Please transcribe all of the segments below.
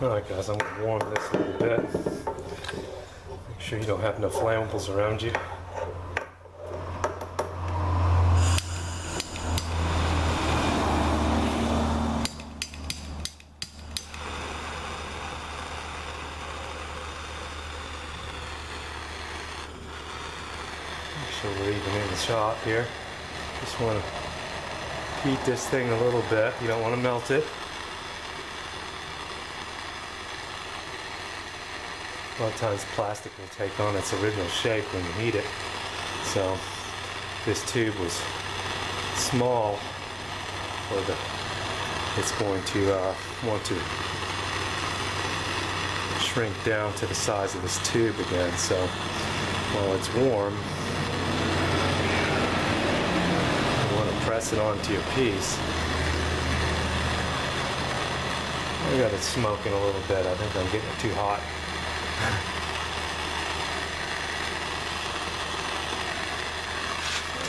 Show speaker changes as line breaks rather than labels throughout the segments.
Alright guys, I'm going to warm this a little bit. Make sure you don't have no flammables around you. Make sure we're even in the shot here. Just want to heat this thing a little bit. You don't want to melt it. A lot of times plastic will take on its original shape when you heat it. So this tube was small, or it's going to want to shrink down to the size of this tube again. So while it's warm, you want to press it onto your piece. I got it smoking a little bit. I think I'm getting it too hot.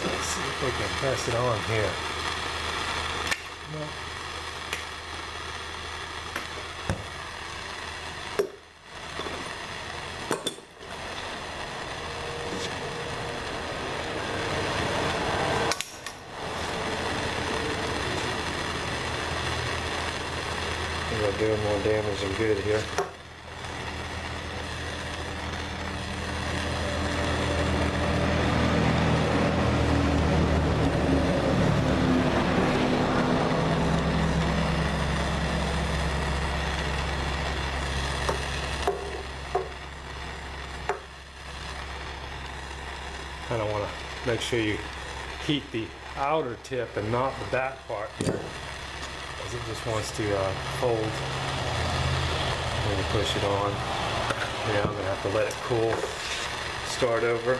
Let's see if we can press it on here. No. I think I'm doing more damage than good here. Kind of want to make sure you heat the outer tip and not the back part here, because it just wants to hold when you push it on. Now I'm going to have to let it cool, start over.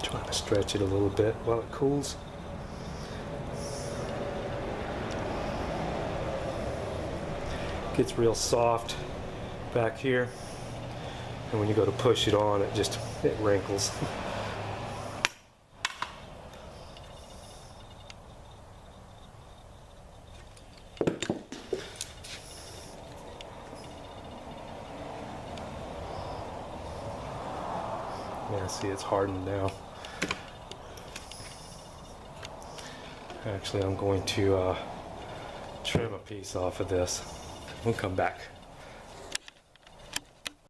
Trying to stretch it a little bit while it cools. Gets real soft back here, and when you go to push it on, it wrinkles. Yeah, see, it's hardened now. Actually, I'm going to trim a piece off of this. We'll come back.